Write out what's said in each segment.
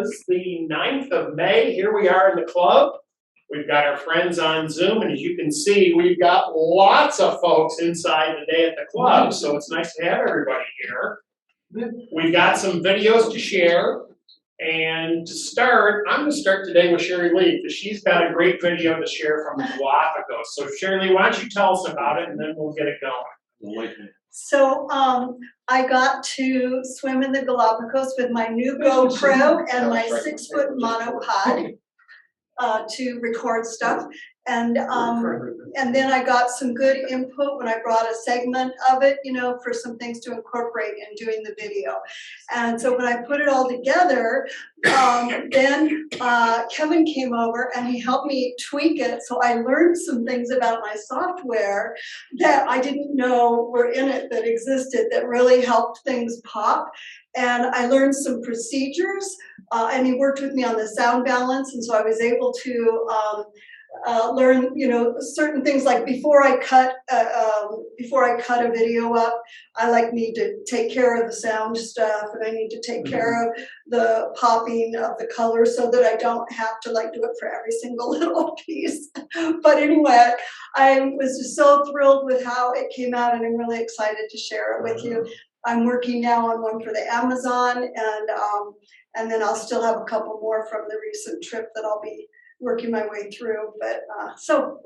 is the 9th of May. Here we are in the club. We've got our friends on Zoom, and as you can see, we've got lots of folks inside today at the club, so it's nice to have everybody here. We've got some videos to share, and to start, I'm going to start today with Sherry Lee, because she's got a great video to share from the Galapagos. So Sherry Lee, why don't you tell us about it, and then we'll get it going. So I got to swim in the Galapagos with my new GoPro and my 6-foot monopod to record stuff. And then I got some good input when I brought a segment of it, you know, for some things to incorporate in doing the video. And so when I put it all together, then Kevin came over and he helped me tweak it. So I learned some things about my software that I didn't know were in it that existed that really helped things pop. And I learned some procedures, and he worked with me on the sound balance. And so I was able to learn, you know, certain things like before I cut a video up, I need to take care of the sound stuff, and I need to take care of the popping of the color so that I don't have to do it for every single little piece. But anyway, I was just so thrilled with how it came out, and I'm really excited to share it with you. I'm working now on one for the Amazon, and then I'll still have a couple more from the recent trip that I'll be working my way through. But so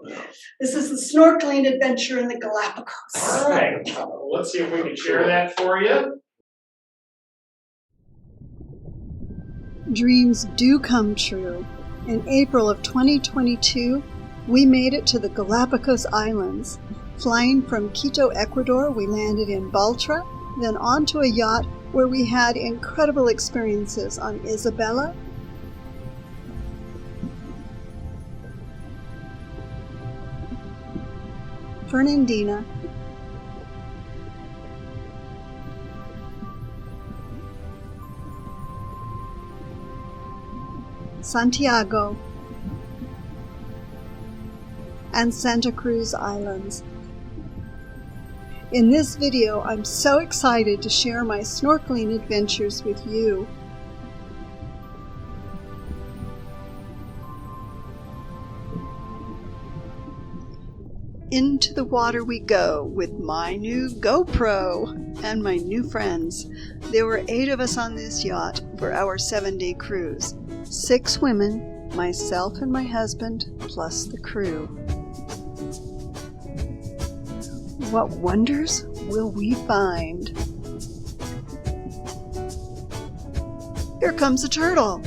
this is the snorkeling adventure in the Galapagos. All right, let's see if we can share that for you. Dreams do come true. In April of 2022, we made it to the Galapagos Islands. Flying from Quito, Ecuador, we landed in Baltra, then onto a yacht where we had incredible experiences on Isabella, Fernandina, Santiago, and Santa Cruz Islands. In this video, I'm so excited to share my snorkeling adventures with you. Into the water we go with my new GoPro and my new friends. There were 8 of us on this yacht for our 7-day cruise. 6 women, myself and my husband, plus the crew. What wonders will we find? Here comes a turtle.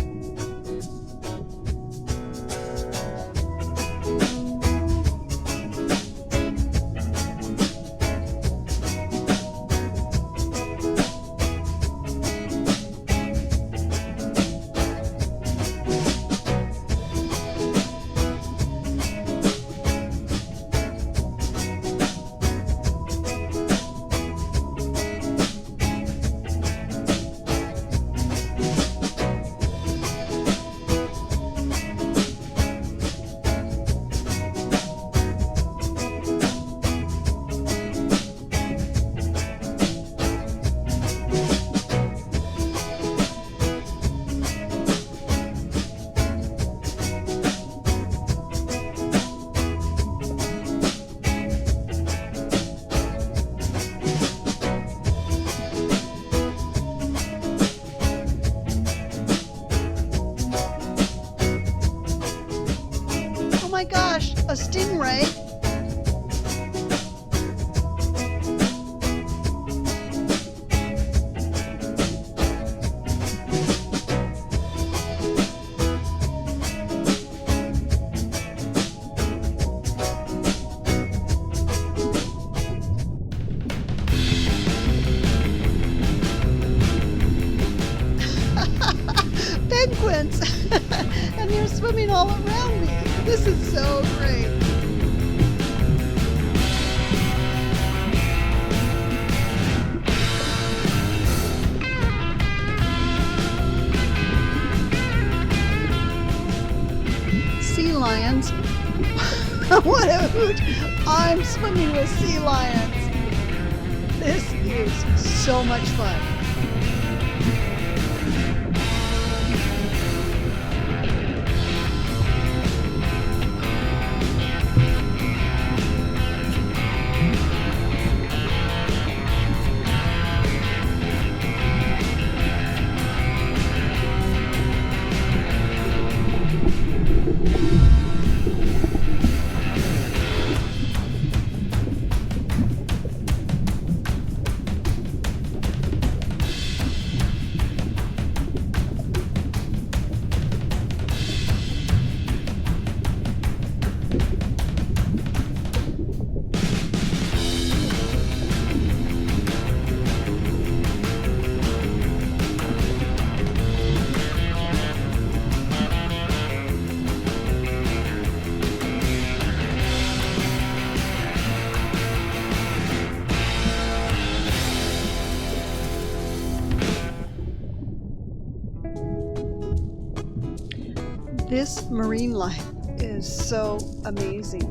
Oh my gosh, a stingray! Penguins! And they're swimming all around me. This is so great. Sea lions. What a hoot! I'm swimming with sea lions. This is so much fun. This marine life is so amazing.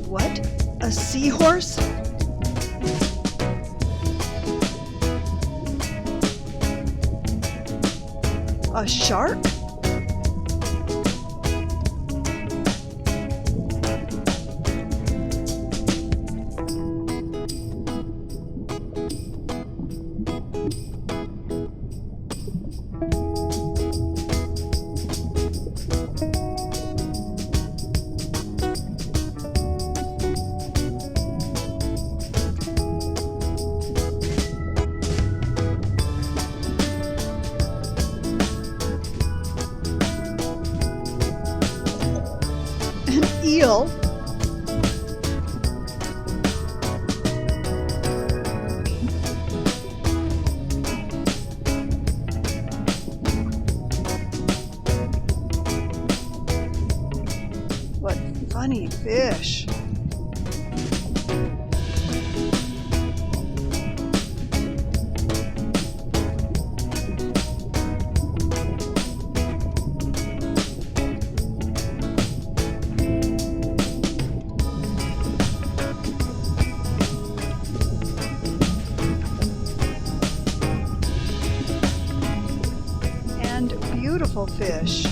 What? A seahorse? A shark? An eel? What funny fish. And beautiful fish.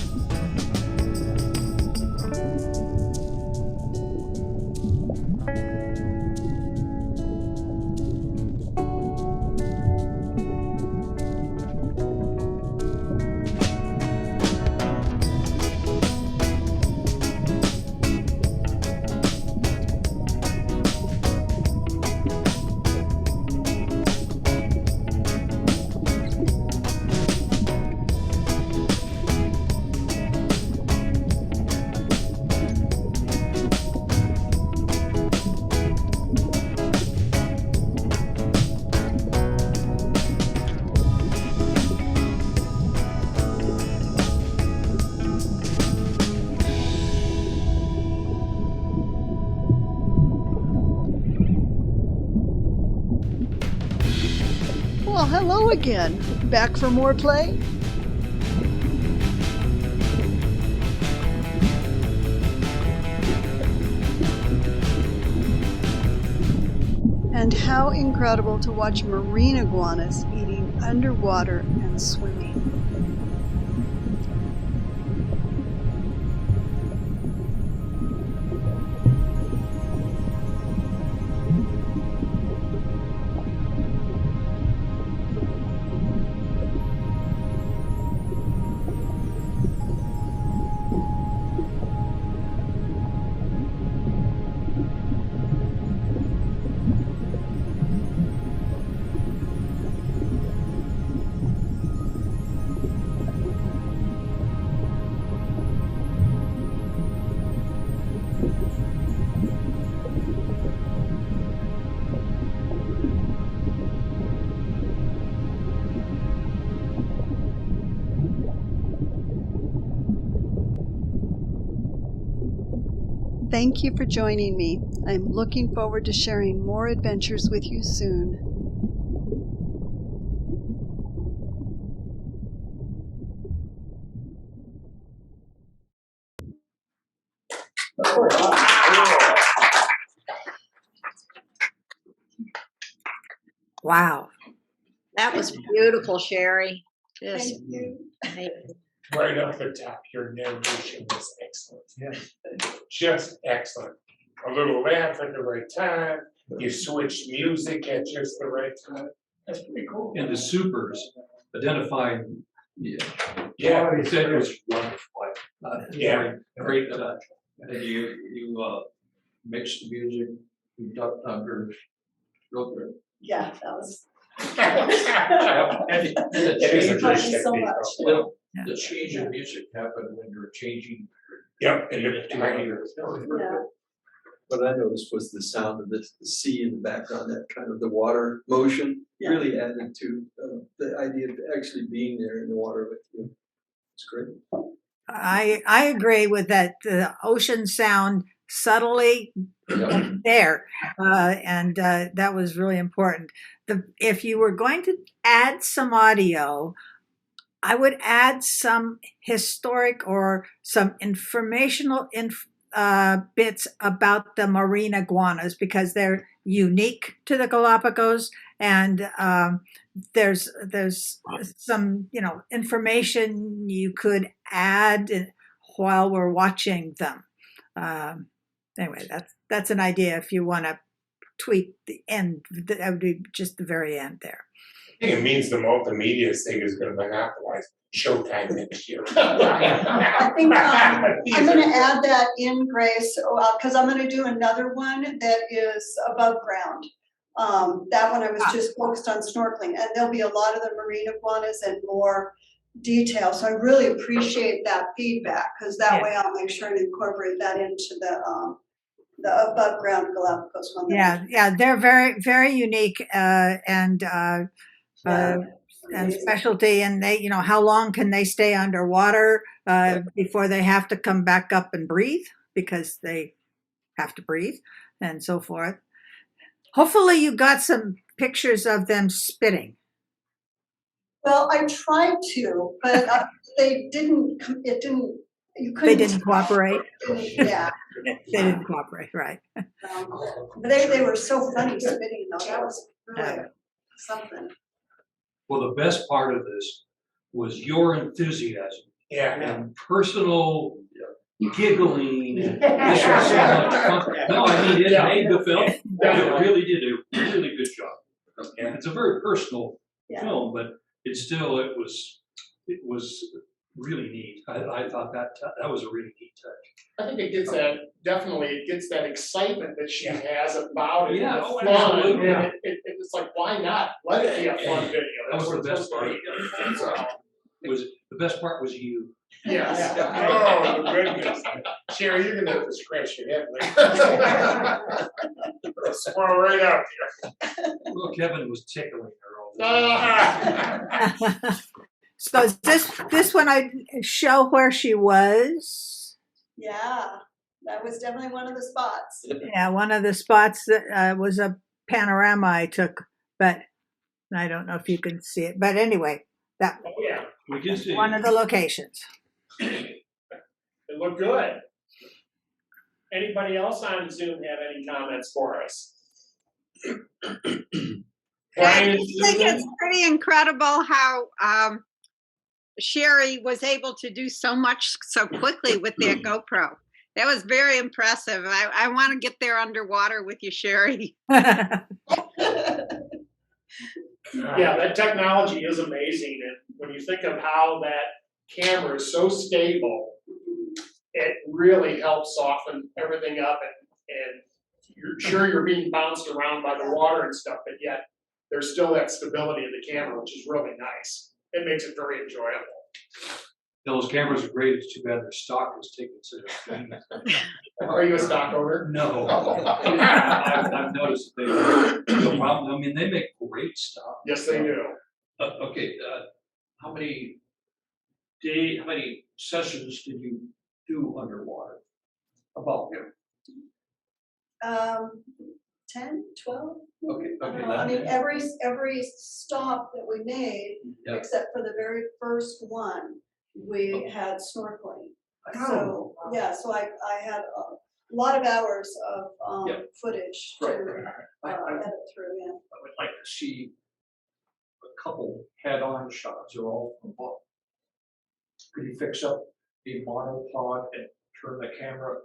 Well, hello again. Back for more play? And how incredible to watch marine iguanas eating underwater and swimming. Thank you for joining me. I'm looking forward to sharing more adventures with you soon. Wow. That was beautiful, Sherry. Thank Just you. amazing. Right off the top, your narration was excellent. Yeah. Just excellent. A little laugh at the right time. You switched music at just the right time. That's pretty cool. And the supers identified, yeah, Yeah. said it was wonderful. Yeah. Great, that you mixed the music, you ducked under, real good. Yeah, that was. And the It is a change, great Thank you so technique, much. though. the change in music happened when you're changing. Yep, and you're tiny. Yeah. what I noticed was the sound of the sea in the background, that kind of the water motion really added to the idea of actually being there in the water with you. It's great. I agree with that. The ocean sound subtly there, and that was really important. If you were going to add some audio, I would add some historic or some informational bits about the marine iguanas because they're unique to the Galapagos, and there's some information you could add while we're watching them. Anyway, that's an idea if you want to tweak the end. That would be just the very end there. I think it means the multimedia thing is gonna monopolize Showtime next year. I think I'm going to add that in, Grace, because I'm going to do another one that is above ground. That one I was just focused on snorkeling, and there'll be a lot of the marine iguanas and more detail. So I really appreciate that feedback because that way I'll make sure and incorporate that into the above ground Galapagos one. Yeah, they're very, very unique and specialty, and they, how long can they stay underwater before they have to come back up and breathe because they have to breathe and so forth. Hopefully you got some pictures of them spitting. Well, I tried to, but they didn't, you couldn't. They didn't cooperate. Yeah. They didn't cooperate, right. They were so funny spitting though, that was really something. Well, the best part of this was your enthusiasm and personal giggling. And this was so much fun. No, I mean, it made the film. It really did a really good job. And it's a very personal film, but it was really neat. I thought that was a really neat touch. I think it gets that excitement that she has about it. Yeah, and the oh, fun, absolutely. and it's like, why not? Let it be a fun video. That was That's the best part. The best part was you. Yes. Oh, goodness. Sherry, you're gonna have to scratch your head later. Swirl right out here. Well, Kevin was tickling her all the time. So is this one I show where she was? Yeah, that was definitely one of the spots. Yeah, one of the spots that was a panorama I took, but I don't know if you can see it. But anyway, that We can see one of the locations. It looked good. Anybody else on Zoom have any comments for us? I think it's pretty incredible how Sherry was able to do so much so quickly with that GoPro. That was very impressive. I want to get there underwater with you, Sherry. Yeah, that technology is amazing, and when you think of how that camera is so stable, it really helps soften everything up, and you're sure you're being bounced around by the water and stuff, but yet there's still that stability of the camera, which is really nice. It makes it very enjoyable. those cameras are great. It's too bad their stock was taken so they're Are you a stock owner? No. I've noticed they no problem. I mean, they make great stuff. Yes, they do. Okay, how many sessions did you do underwater? About here. 10, 12? Okay, I don't know. I mean, every stop that we made, except for the very first one, we had snorkeling. So, yeah, so I had a lot of hours of footage to edit through, yeah. I would like to see a couple head-on shots. They're all from above. Could you fix up the monopod and turn the camera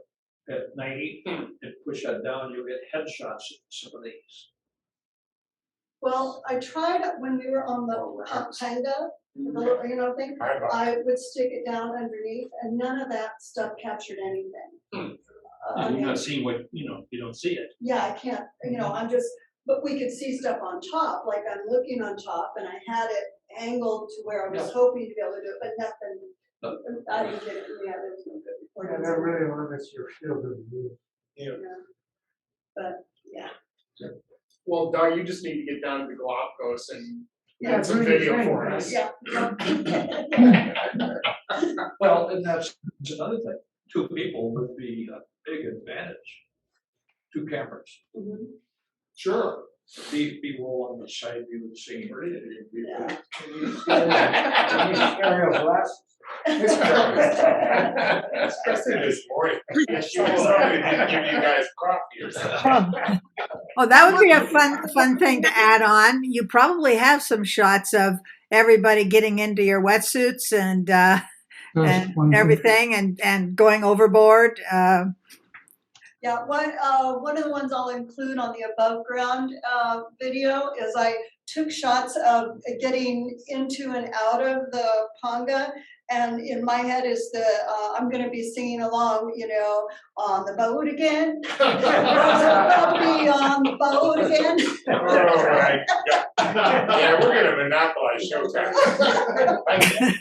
at 90 and push that down? You'll get headshots of some of these. Well, I tried when we were on the Panga, the little, thing, I would stick it down underneath, and none of that stuff captured anything. You're not seeing what, you don't see it. Yeah, I can't, but we could see stuff on top, like I'm looking on top, and I had it angled to where I was hoping to be able to do it, but nothing, I didn't get it, there was no good recording. That really limits your field of view. Yeah. But, yeah. Well, Doug, you just need to get down to the Galapagos and Yeah, get some bring your video friend, for right? us. Yeah. Well, and that's another thing. 2 people would be a big advantage. 2 cameras. Sure. Be roll on the side view of the scenery. Yeah. Especially this morning. Somebody didn't give you guys coffee or something. Oh, that would be a fun thing to add on. You probably have some shots of everybody getting into your wetsuits and everything and going overboard. Yeah, one of the ones I'll include on the above ground video is I took shots of getting into and out of the panga, and in my head is I'm gonna be singing along, on the boat again. I'll be on the boat again. All right. Yeah, we're gonna monopolize showtime.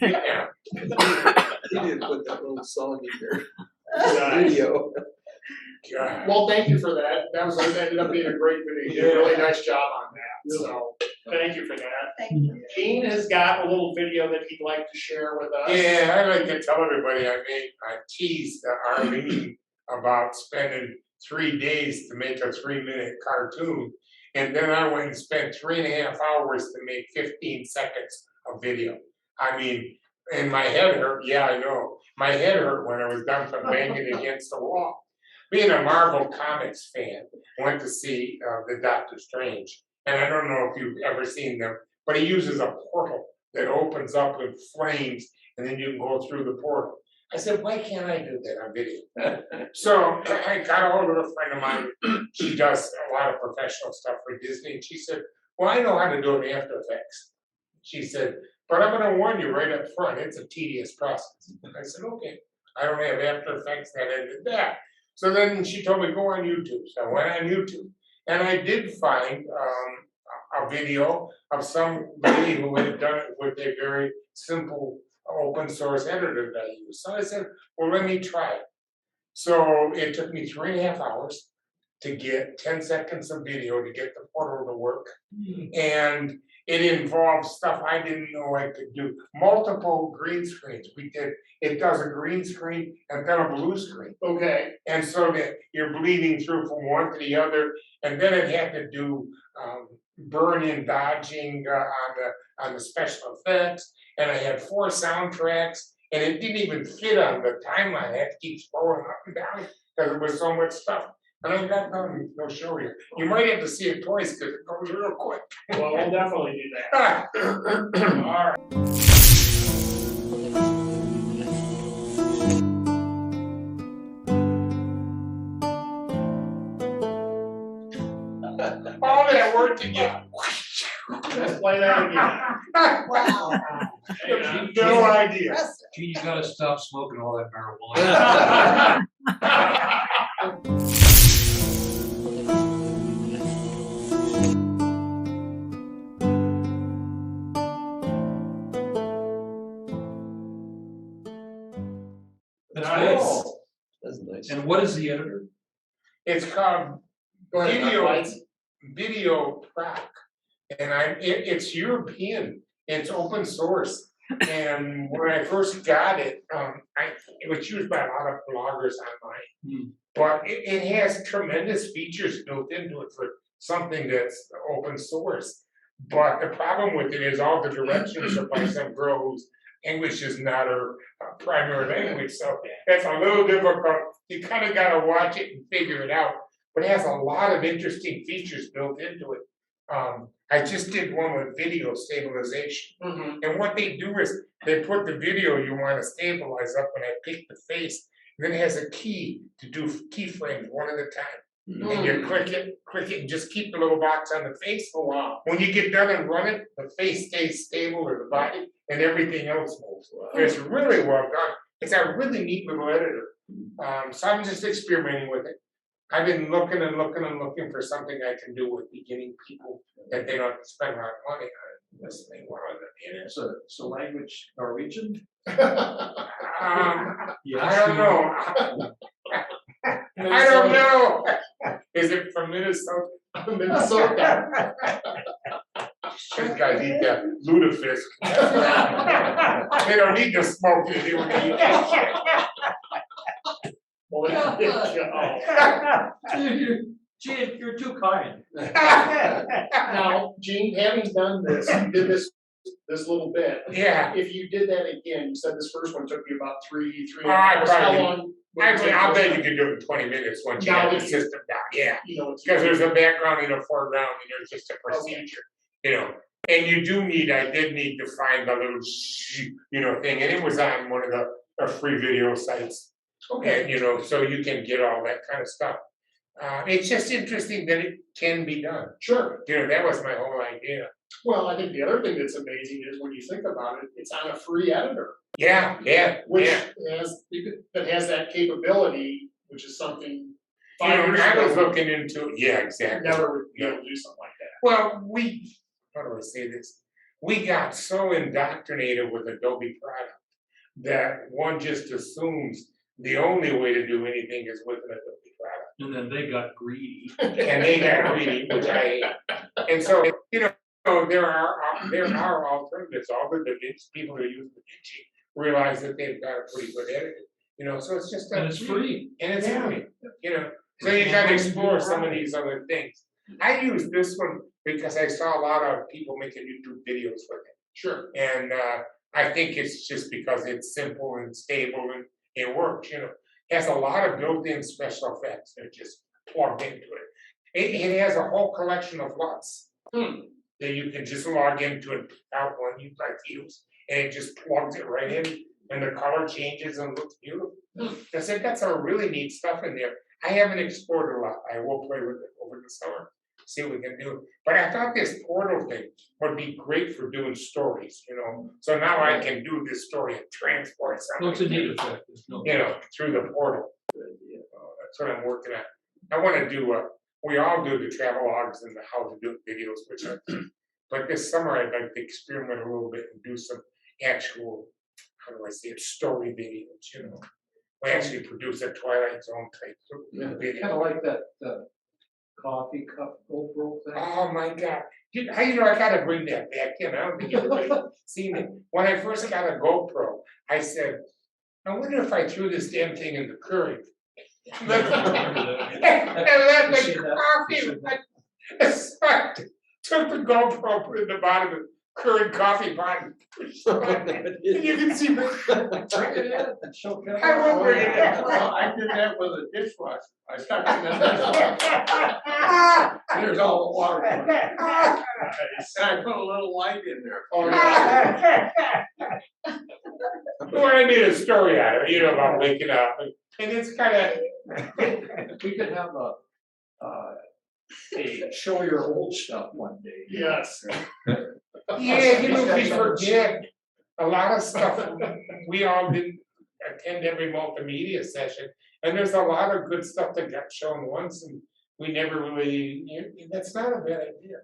Yeah. You did put that little song in there, Nice. video. God. Well, thank you for that. That ended up being a great video. You did a really nice job on that. So thank you for that. Thank you. Gene has got a little video that he'd like to share with us. Yeah, I'd like to tell everybody I teased Arlene about spending 3 days to make a 3-minute cartoon. And then I went and spent 3.5 hours to make 15 seconds of video. I mean, and my head hurt. Yeah, I know. My head hurt when I was done from banging against the wall. Being a Marvel Comics fan, went to see the Doctor Strange. And I don't know if you've ever seen them, but he uses a portal that opens up with flames and then you can go through the portal. I said, why can't I do that on video? So I got a hold of a friend of mine. She does a lot of professional stuff for Disney. And she said, well, I know how to do it in After Effects. She said, but I'm going to warn you right up front, it's a tedious process. I said, okay, I don't have After Effects, that ended that. So then she told me, go on YouTube. So I went on YouTube. And I did find a video of some lady who had done it with a very simple open source editor that I use. So I said, well, let me try it. So it took me 3.5 hours to get 10 seconds of video to get the portal to work. And it involved stuff I didn't know I could do. Multiple green screens. It does a green screen and then a blue screen. Okay. And so that you're bleeding through from one to the other. And then it had to do burn-in dodging on the special effects. And I had 4 soundtracks. And it didn't even fit on the timeline. I had to keep scrolling up and down because there was so much stuff. And I got done, no show you. You might have to see it twice because it goes real quick. Well, we'll definitely do that. All right. All that work to get. Let's play that again. Wow. Hang on. No idea. Impressive. Gee, you gotta stop smoking all that marijuana. That's good. Nice. That's nice. And what is the editor? It's called Go ahead, Video Mike. Video Proc. And it's European, it's open source. And when I first got it, it was used by a lot of bloggers online. But it has tremendous features built into it for something that's open source. But the problem with it is all the directions are by some girl whose English is not her primary language, so that's a little difficult. You kind of got to watch it and figure it out. But it has a lot of interesting features built into it. I just did one with video stabilization. Mhm. And what they do is they put the video you want to stabilize up and I pick the face. And then it has a key to do keyframes one at a time. And you click it, and just keep the little box on the face. Oh, wow. When you get done and run it, the face stays stable or the body and everything else moves. It's really well done. It's a really neat little editor. So I'm just experimenting with it. I've been looking and looking and looking for something I can do with beginning people that they don't have to spend a lot of money on listening while on the internet. So language Norwegian? I don't know. I don't know. Is it from Minnesota? Minnesota. These guys eat that lutefisk. They don't need to smoke it, they would eat that shit. Well, there you go. Gee, you're too kind. Now, Gene, having done this, you did this little bit. Yeah, If you did that again, you said this first one took you about three and a Oh, I half hours. How probably- long? would it take I'll this bet one? you could do it in 20 minutes once you Now have the that you- system down, yeah. You know, it's. Because there's a background and a foreground and there's just a procedure, you know. And I did need to find the little, thing, and it was on one of the free video sites. Okay. And, so you can get all that kind of stuff. It's just interesting that it can be done. Sure. That was my whole idea. Well, I think the other thing that's amazing is when you think about it, it's on a free editor, Yeah, which yeah. has that capability, which is something. I 5 years was ago, looking into, yeah, exactly. never would be able to do something like that. Well, how do I say this? We got so indoctrinated with Adobe product that one just assumes the only way to do anything is with an Adobe product. And then they got greedy. And they got greedy, which I hate. And so, there are alternatives. All the DaVinci people who use DaVinci realize that they've got a pretty good editor. So it's just. And it's free. And it's free, So you gotta explore some of these other things. I use this one because I saw a lot of people making YouTube videos with it. Sure. And I think it's just because it's simple and stable and it works, It has a lot of built-in special effects that are just plugged into it. It has a whole collection of LUTs that you can just log into and pick out one you'd like to use. And it just plugs it right in and the color changes and looks beautiful. I said, that's a really neat stuff in there. I haven't explored a lot. I will play with it over the summer, see what we can do. But I thought this portal thing would be great for doing stories, So now I can do this story and transport Well, it's a something, neat effect. There's no- through the portal. That's what I'm working on. I want to do we all do the travel logs and the how to do videos, which but this summer I'd like to experiment a little bit and do some actual, how do I say it, story videos, We actually produce a Twilight Zone type video. Kind of like that coffee cup GoPro thing. Oh my God. I gotta bring that back in. I don't think everybody's seen it. When I first got a GoPro, I said, I wonder if I threw this damn thing in the Keurig. And let the coffee, so I took the GoPro, put it in the bottom of the Keurig coffee pot. And you can see me. Bring it in and show Kevin. I will bring it in. Well, I did that with a dishwasher. I stuck it in the dishwasher. There's all the water. And I put a little light in there. Well, I made a story out of it, about waking up, and it's kind of. We could have a show your old stuff one day. Yes. Yeah, we forget a lot of stuff. We all didn't attend every multimedia session, and there's a lot of good stuff that got shown once, and we never really. That's not a bad idea.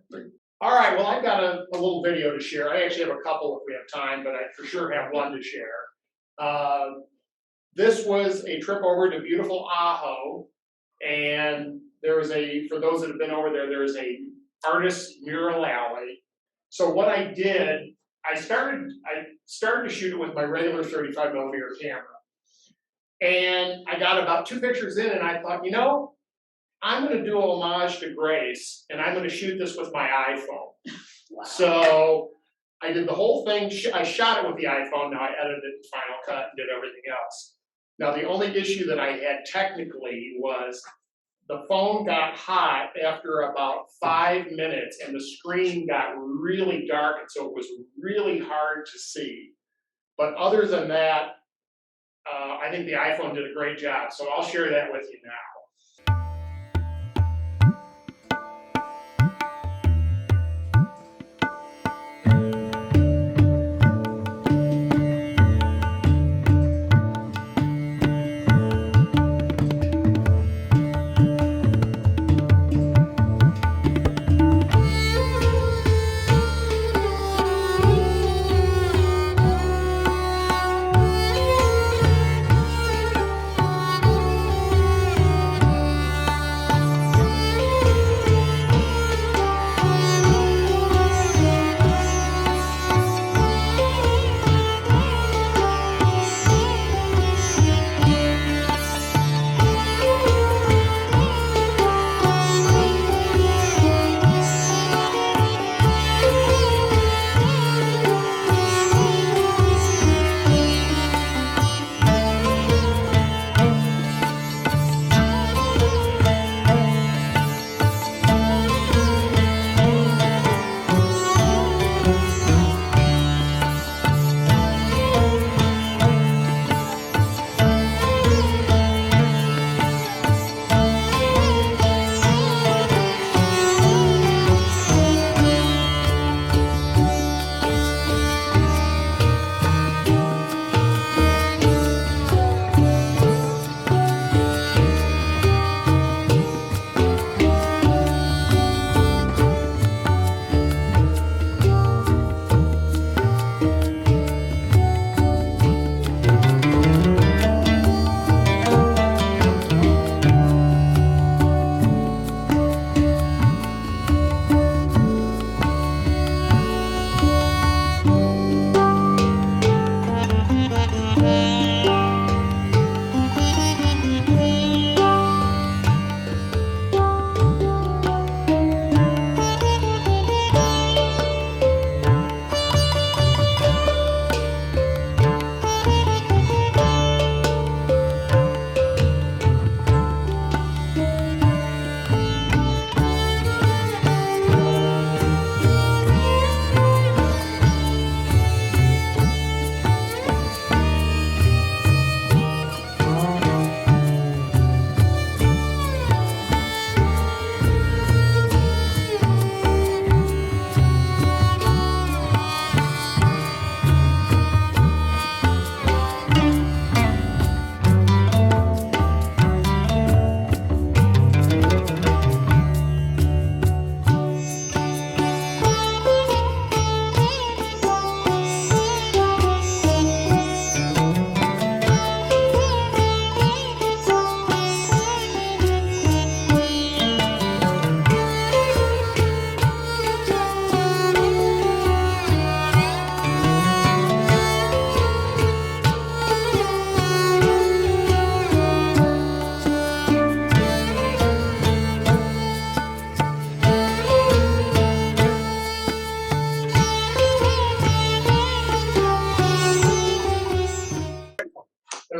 All right, well, I've got a little video to share. I actually have a couple if we have time, but I for sure have one to share. This was a trip over to beautiful Ajo, and there was for those that have been over there is a artist mural alley. So what I did, I started to shoot it with my regular 35mm camera. And I got about 2 pictures in and I thought, I'm gonna do a homage to Grace and I'm gonna shoot this with my iPhone. Wow. So I did the whole thing, I shot it with the iPhone, now I edited it in Final Cut and did everything else. Now the only issue that I had technically was the phone got hot after about 5 minutes and the screen got really dark, and so it was really hard to see. But other than that, I think the iPhone did a great job, so I'll share that with you now.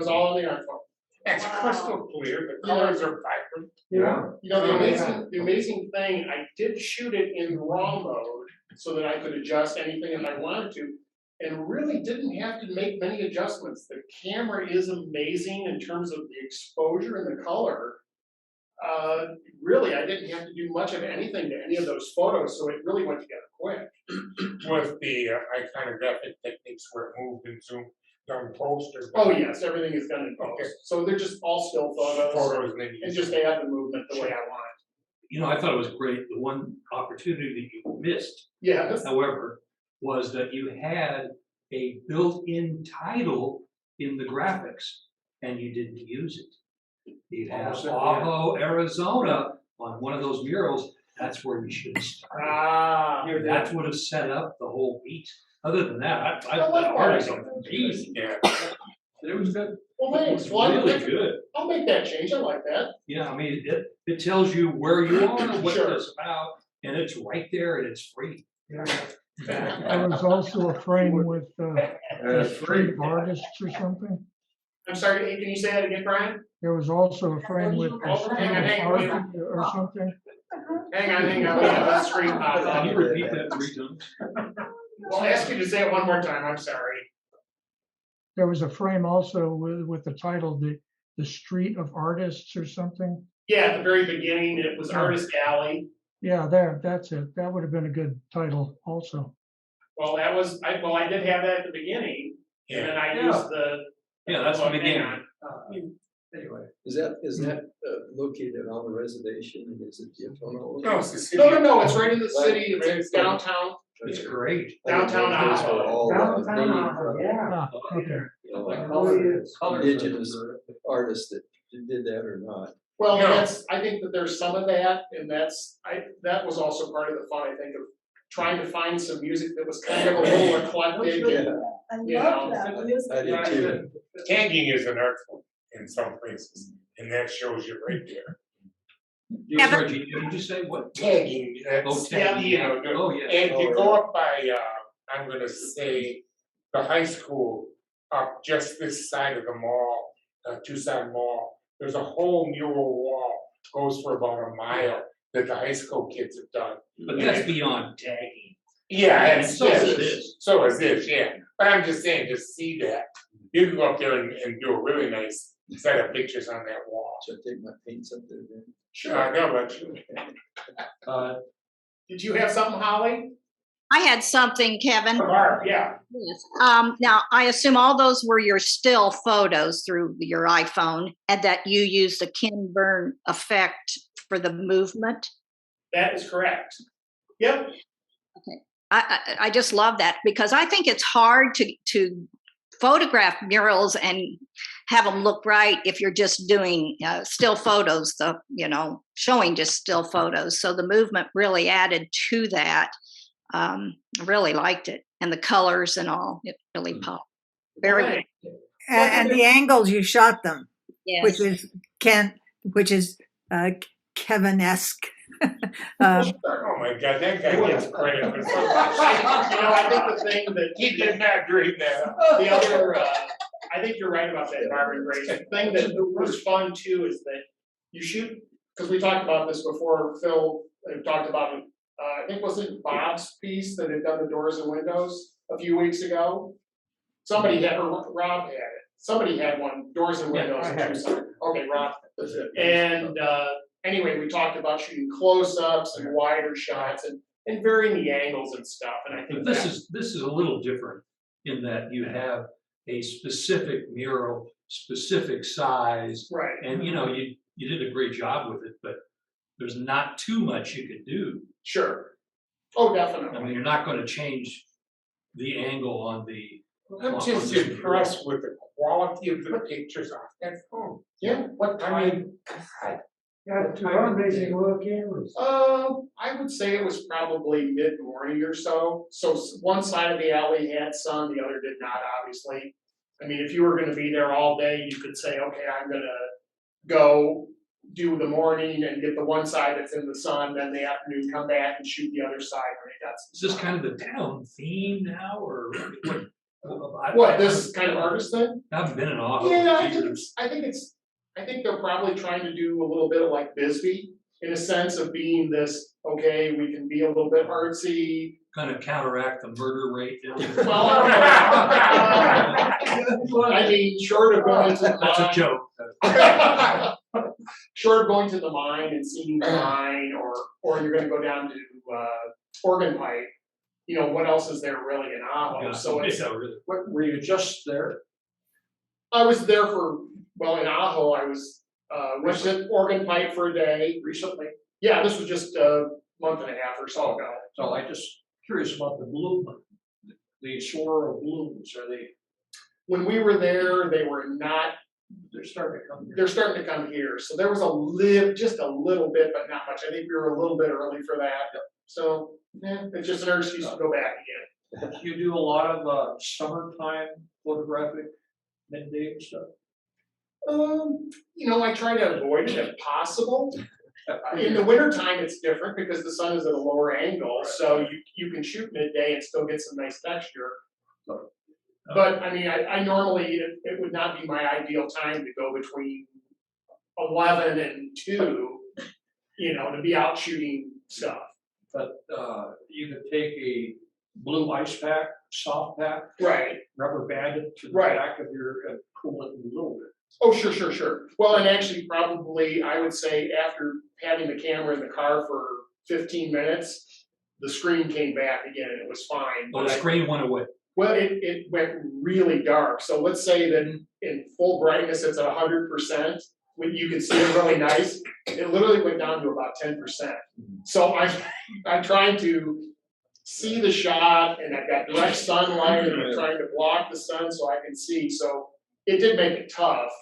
was all in the iPhone. It's Wow. crystal clear, the colors are vibrant. Yeah. You know, the amazing thing, I did shoot it in RAW mode so that I could adjust anything if I wanted to. And really didn't have to make many adjustments. The camera is amazing in terms of the exposure and the color. Really, I didn't have to do much of anything to any of those photos, so it really went together quick. With the iconographic techniques where it moved and zoomed down posters. Oh, yes, everything is done in Okay. post. So they're just all still photos Photos and then you and just add the movement the way I want. You know, I thought it was great. The one opportunity that you missed, Yes. however, was that you had a built-in title in the graphics and you didn't use it. You have Ajo, Arizona on one of those murals. That's where you should have started. Ah, That would have set up the whole piece. Other than that, I I like art is that. amazing. Yeah. It was good. well, It thanks. was Well, really good. I'll make that change. I like that. Yeah, I mean, it tells you where you are, what Sure. it's about, and it's right there and it's free. There was also a frame with street artists or something. I'm sorry, hey, can you say that again, Brian? There was also a frame with Oh, hang on, hang on, wait. art or something. Hang on, we have that screen pop Can up. you repeat that 3 times? I'll ask you to say it one more time. I'm sorry. There was a frame also with the title, the Street of Artists or something. Yeah, at the very beginning, it was Artist Alley. Yeah, that's it. That would have been a good title also. Well, I did have that at the beginning, and then I used the. Yeah, that's the hang beginning. on. Anyway. Is that located on the reservation, and is it Daytona? No, it's the city. No, it's right in the city. It's downtown. It's great. Downtown Those were all, Downtown, native, yeah. Okay. you know, like Colors indigenous artists that did that or not. Well, No. I think that there's some of that, and that was also part of the fun, I think, of trying to find some music that was kind of a little eclectic. Yeah. I You love know, that music. I did too. Tagging is an art form in some places, and that shows you right there. Yeah, but- Sorry, did you just say what? Tagging, that's, Oh, tagging, you know, Oh, yeah. and if you Oh, go yeah. up by, I'm gonna say, the high school, up just this side of the mall, two-side mall, there's a whole mural wall, goes for about a mile, that the high school kids have done. But that's beyond tagging. Yeah, and So yes, is this. so is this, yeah, but I'm just saying, just see that, you can go up there and do a really nice set of pictures on that wall. Should I take my paints up there then? No, but you, Did you have something, Holly? I had something, Kevin. Barb, yeah. Yes. Now, I assume all those were your still photos through your iPhone and that you used the Ken Burn effect for the movement. That is correct. Yep. I just love that because I think it's hard to photograph murals and have them look right if you're just doing still photos, showing just still photos. So the movement really added to that. I really liked it, and the colors and all. It really popped. Very good. Right. And the angles you shot them, Yes. Oh Which which is Kevin-esque. oh my God, that guy gets credit for so much. I think the thing that He did not dream that up. the other, I think you're right about that, Barbara Grace. The thing that was fun too is that you shoot, because we talked about this before, Phil talked about it. I think was it Bob's piece that had done the doors and windows a few weeks ago? Somebody had, or Rob had it. Somebody had one, doors and windows in Tucson. Okay, Rob. And anyway, we talked about shooting close-ups and wider shots and varying the angles and stuff. And I think But this is a little different in that you have a specific mural, specific size, right. and you did a great job with it, but there's not too much you can do. Sure. Oh, I definitely. mean, you're not going to change the angle on the. I'm just impressed with the quality of the pictures off that phone. Yeah. What time? God, Yeah, two amazing little cameras. I would say it was probably mid-morning or so. So one side of the alley had sun, the other did not, obviously. I mean, if you were gonna be there all day, you could say, okay, I'm gonna go do the morning and get the one side that's in the sun, then the afternoon come back and shoot the other side when it got Is some this sun. kind of the town theme now, or what? What, this kind of artist thing? I haven't been in Ottawa. Yeah, I in years. think they're probably trying to do a little bit of like Bisbee, in a sense of being this, okay, we can be a little bit artsy. Kind of counteract the murder rate. Well, I don't know. I mean, short of going to the That's a mine. joke. Short of going to the mine and seeing the mine, or you're gonna go down to, Organ Pipe, you know, what else is there really in Aho? Yeah, So it's, yeah, really. What, were you just there? I was there for, well, in Aho, I was, went to Organ Pipe for a day. Recently? Yeah, this was just a month and a half or so ago. So I just curious about the bloom, the swirl of blooms, are they, When we were there, they were not, they're starting to come here? they're starting to come here. So there was just a little bit, but not much. I think we were a little bit early for that. So, yeah, it's just an excuse to go back again. You do a lot of summertime photographic midday and stuff? You know, I try to avoid it if possible. In the wintertime, it's different because the sun is at a lower angle, so you can shoot midday and still get some nice texture. But I mean, I normally, it would not be my ideal time to go between 11 and 2, you know, to be out shooting stuff. But you could take a blue ice pack, soft pack, Right. rubber band it to the Right. back of your, and cool it a little bit. Oh, sure. Well, and actually, probably, I would say after having the camera in the car for 15 minutes, the screen came back again and it was fine. Well, But the I- screen went away. Well, it went really dark. So let's say that in full brightness, it's at 100%. When you can see it really nice, it literally went down to about 10%. So I'm trying to see the shot, and I've got direct sunlight, and I'm trying to block the sun so I can see. So it did make it tough.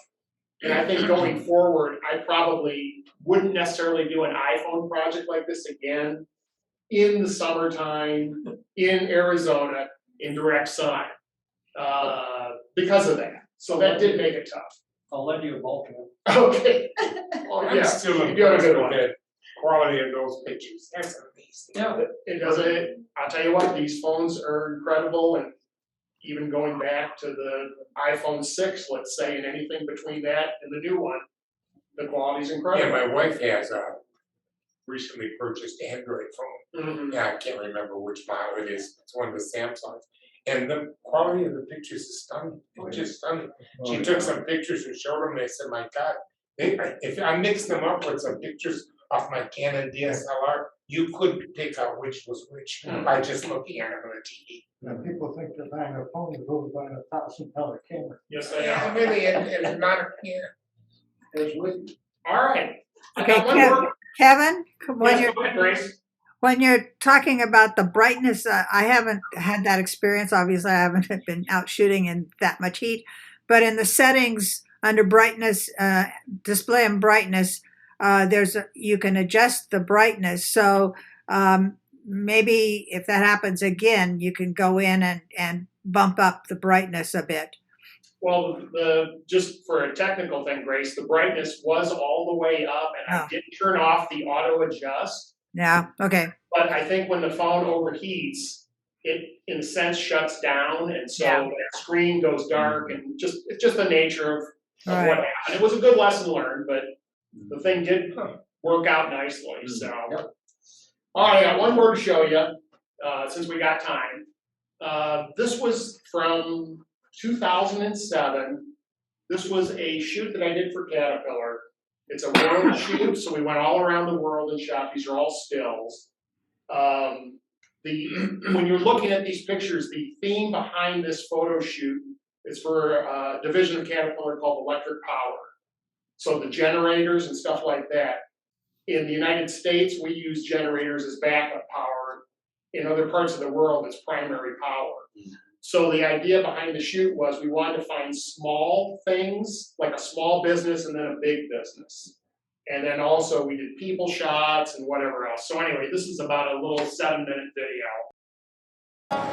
And I think going forward, I probably wouldn't necessarily do an iPhone project like this again in the summertime in Arizona in direct sun because of that. So that did make it tough. I'll lend you a bulk one. Okay. Oh, I'm yeah. still You got a impressed good with one. the quality of those pictures, that's amazing. Yeah. It doesn't, I'll tell you what, these phones are incredible, and even going back to the iPhone 6, let's say, and anything between that and the new one, the quality's Yeah, incredible. my wife has a recently purchased Android phone. Mhm. Yeah, I can't remember which model it is, it's one of the Samsungs. And the quality of the pictures is stunning, it's just stunning. She took some pictures and showed them, and I said, my God, if I mixed them up with some pictures off my Canon DSLR, you couldn't pick out which was which by just looking at them on the TV. And people think they're buying a phone, they're really buying $1,000 camera. Yes, I Yeah, am. really, and not, yeah. All right. I Okay, got one more. Kevin, Yes, go ahead, Grace. when you're talking about the brightness, I haven't had that experience. Obviously, I haven't been out shooting in that much heat. But in the settings under brightness, display and brightness, you can adjust the brightness. So maybe if that happens again, you can go in and bump up the brightness a bit. Well, just for a technical thing, Grace, the brightness was all the way up, and I Oh. did turn off the auto adjust. Yeah. Okay. But I think when the phone overheats, it in a sense shuts down, and so Yeah. that screen goes dark, and it's just the nature of what Right. happened. It was a good lesson learned, but the thing did work out nicely, so. All right, I got one more to show you, since we got time. This was from 2007. This was a shoot that I did for Caterpillar. It's a world shoot, so we went all around the world and shot. These are all stills. When you're looking at these pictures, the theme behind this photo shoot is for a division of Caterpillar called Electric Power. So the generators and stuff like that. In the United States, we use generators as backup power. In other parts of the world, it's primary power. So the idea behind the shoot was we wanted to find small things, like a small business and then a big business. And then also we did people shots and whatever else. So anyway, this is about a little 7-minute video.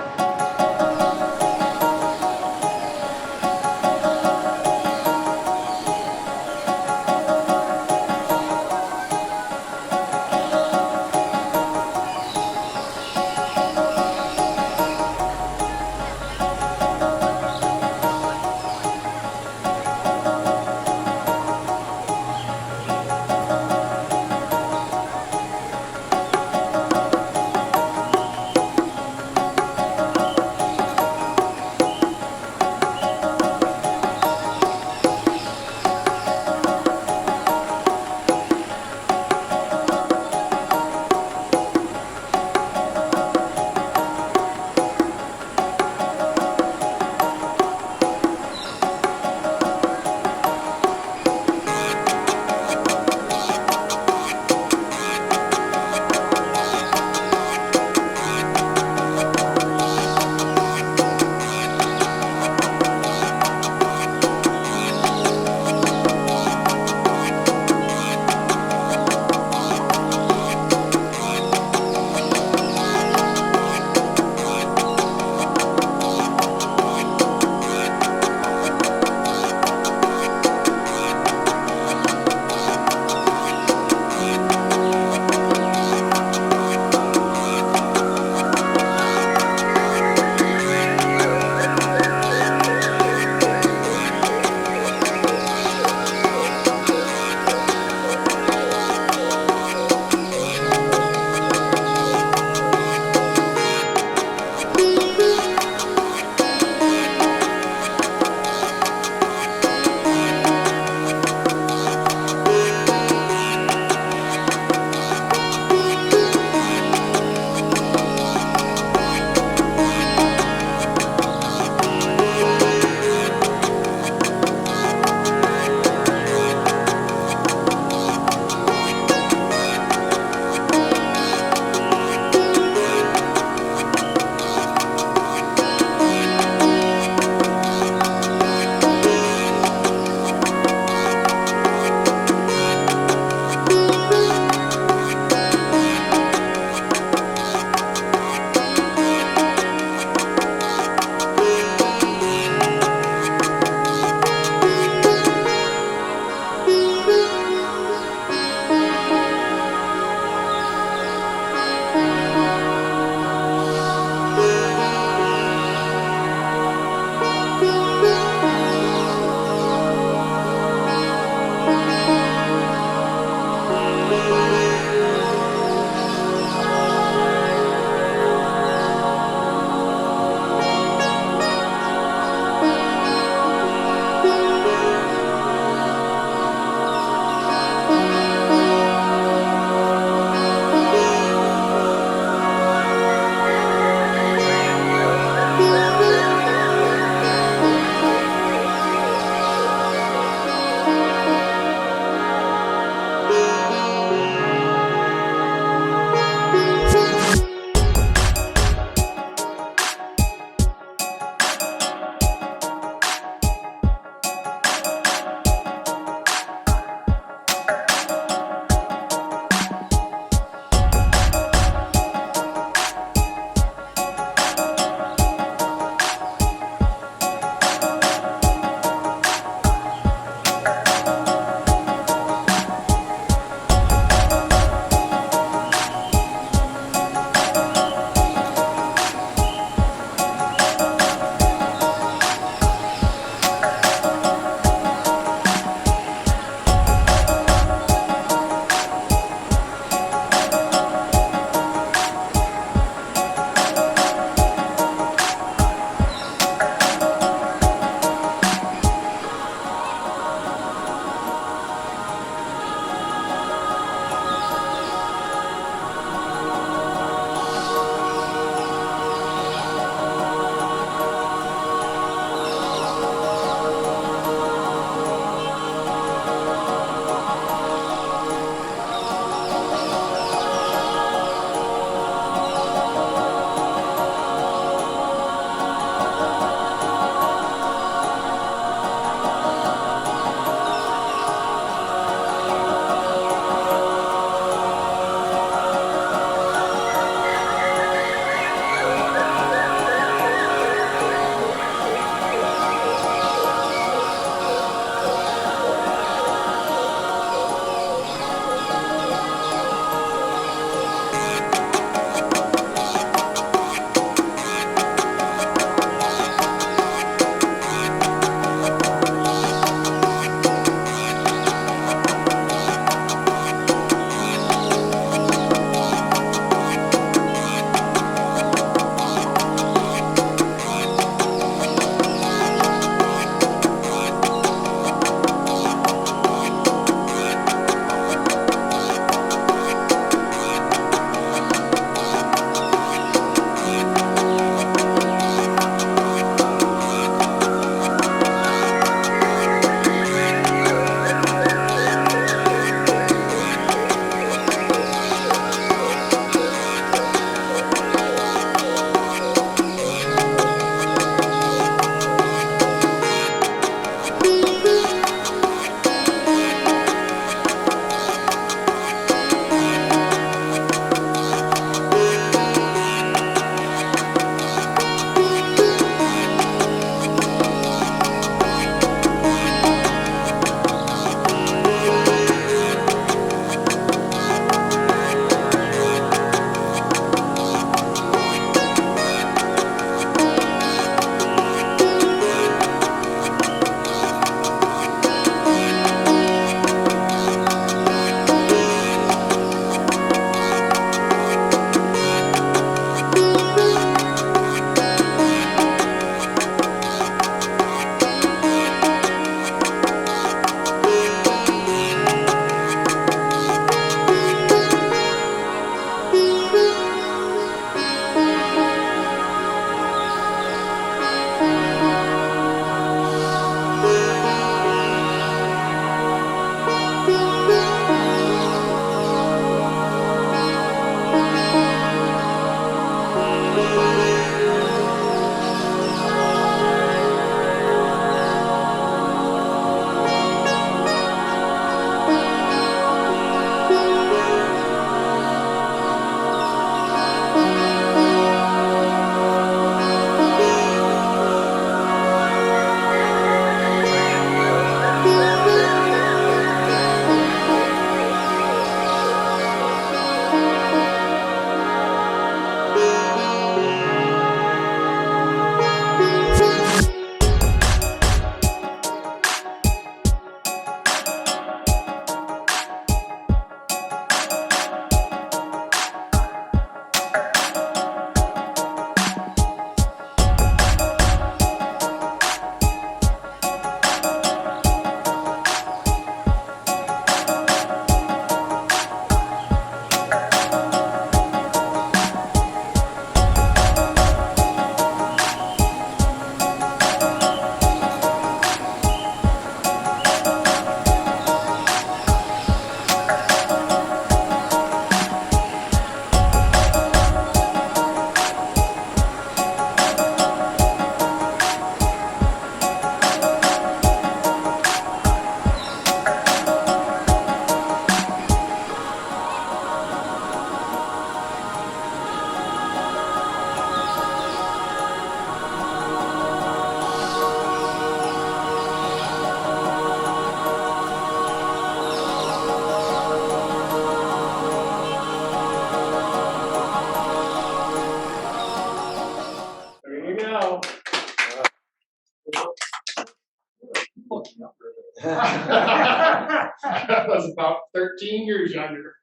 I was about 13 years younger.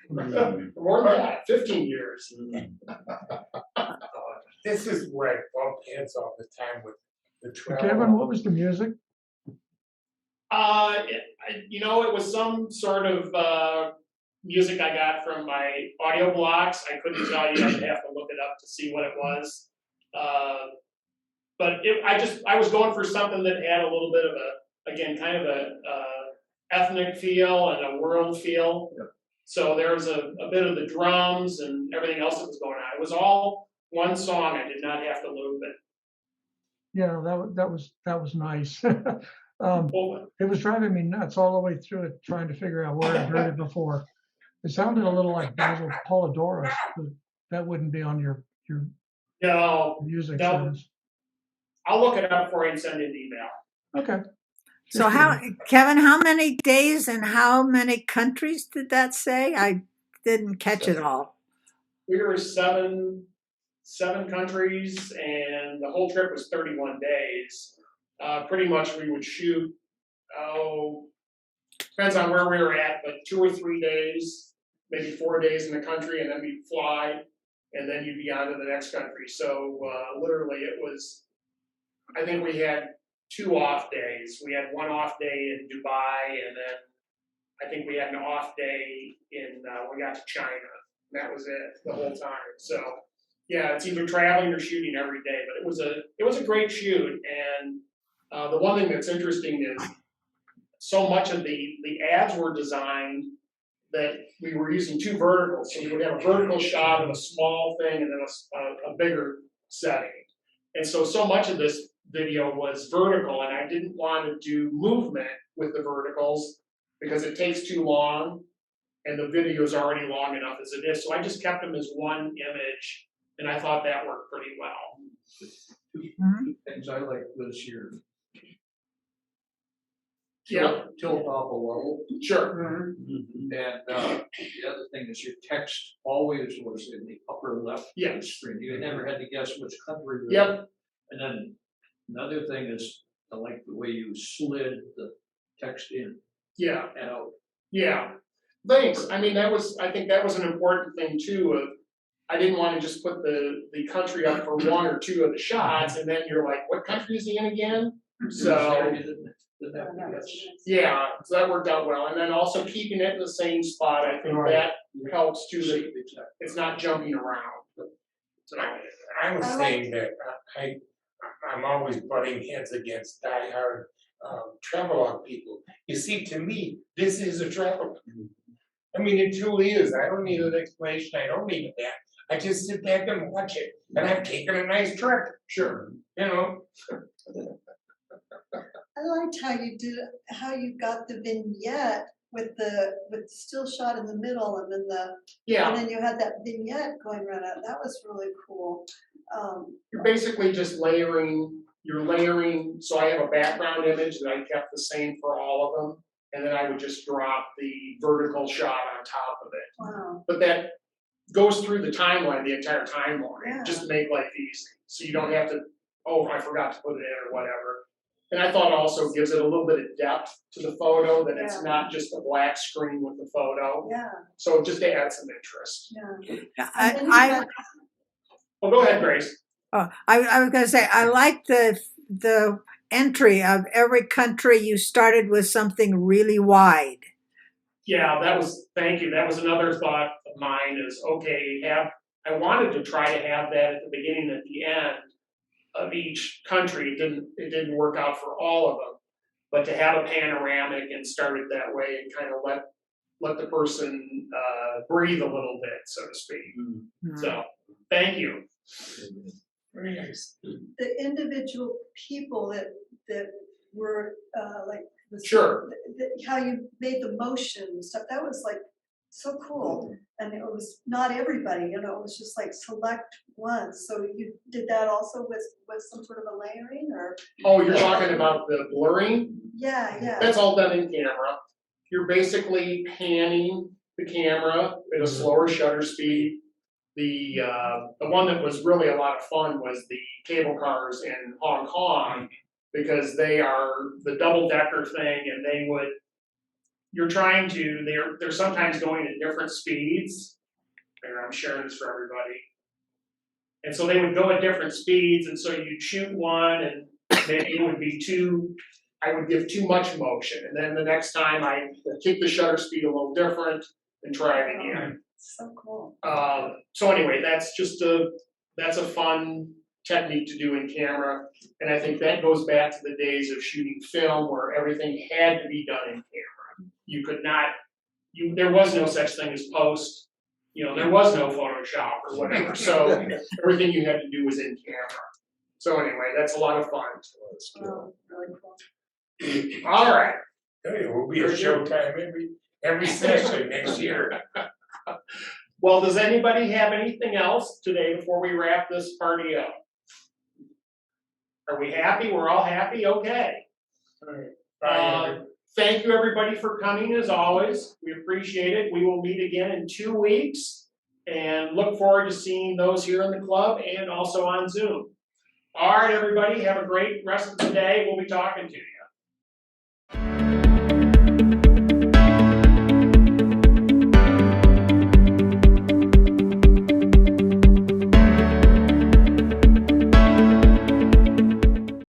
More than that, 15 years. This is where I bump heads all the time with the travel. Kevin, what was the music? It was some sort of music I got from my audio blocks. I couldn't tell you, I'd have to look it up to see what it was. But I was going for something that had a little bit of kind of a ethnic feel and a world feel. Yep. So there was a bit of the drums and everything else that was going on. It was all one song. I did not have to loop it. Yeah, that was nice. It was driving me nuts all the way through it, trying to figure out where I'd heard it before. It sounded a little like Basil Polidorus, but that wouldn't be on your music. No. Service. I'll look it up for you and send you an email. Okay. So Kevin, how many days and how many countries did that say? I didn't catch it all. We were seven countries, and the whole trip was 31 days. Pretty much we would shoot, depends on where we were at, but 2 or 3 days, maybe 4 days in the country, and then we'd fly, and then you'd be on to the next country. So literally it was, I think we had 2 off days. We had 1 off day in Dubai, and then I think we had an off day we got to China. And that was it the whole time. So yeah, it's either traveling or shooting every day, but it was a great shoot. And the one thing that's interesting is so much of the ads were designed that we were using 2 verticals. So we would have a vertical shot of a small thing and then a bigger setting. And so much of this video was vertical, and I didn't want to do movement with the verticals because it takes too long and the video is already long enough as it is. So I just kept them as one image, and I thought that worked pretty well. Two things I like this year. Yeah. Tilt off a level. Sure. And the other thing is your text always was in the upper left screen. You never had to guess which country. Yep. And then another thing is I like the way you slid the text in. Yeah. And out. Yeah. Thanks. I mean, I think that was an important thing too. I didn't want to just put the country up for 1 or 2 of the shots, and then you're like, what country is he in again? So yeah, so that worked out well. And then also keeping it in the same spot, I think that helps too, that it's not jumping around. So I was saying that I'm always butting heads against diehard travelogue people. You see, to me, this is a travelogue. I mean, it truly is. I don't need an explanation. I don't need that. I just sit back and watch it, and I've taken a nice trip. Sure, I liked how you got the vignette with the still shot in the middle, and then and then you had that vignette going right out. That was really cool. You're basically just layering. You're layering. So I have a background image that I kept the same for all of them, and then I would just drop the vertical shot on top of it. Wow. But that goes through the timeline, the entire timeline, just to make life easy. So you don't have to, I forgot to put it in or whatever. And I thought also gives it a little bit of depth to the photo, that it's not just a black screen with the photo. Yeah. So just to add some interest. Yeah. Go ahead, Grace. I was going to say, I like the entry of every country. You started with something really wide. Yeah, thank you. That was another thought of mine is, I wanted to try to have that at the beginning and at the end of each country. It didn't work out for all of them, but to have a panoramic and start it that way and kind of let the person breathe a little bit, so to speak. Mm-hmm. So, thank you. Very nice. The individual people that were how you made the motion and stuff, that was like so cool. And it was not everybody, it was just like select ones. So you did that also with some sort of a layering, or? Oh, you're talking about the blurring? Yeah. That's all done in camera. You're basically panning the camera at a slower shutter speed. The one that was really a lot of fun was the cable cars in Hong Kong. because they are the double decker thing, and they would, they're sometimes going at different speeds. And I'm sharing this for everybody. And so they would go at different speeds, and so you'd shoot one, and maybe it would be I would give too much motion, and then the next time I keep the shutter speed a little different and try it again. So cool. So anyway, that's a fun technique to do in camera, and I think that goes back to the days of shooting film where everything had to be done in camera. You could not, there was no such thing as post, there was no Photoshop or whatever, so everything you had to do was in camera. So anyway, that's a lot of fun. Oh, really cool. All right. Hey, it will be a showtime every session next year. Well, does anybody have anything else today before we wrap this party up? Are we happy? We're all happy? Okay. All right. Bye. Thank you, everybody, for coming as always. We appreciate it. We will meet again in 2 weeks and look forward to seeing those here in the club and also on Zoom. All right, everybody, have a great rest of the day. We'll be talking to you.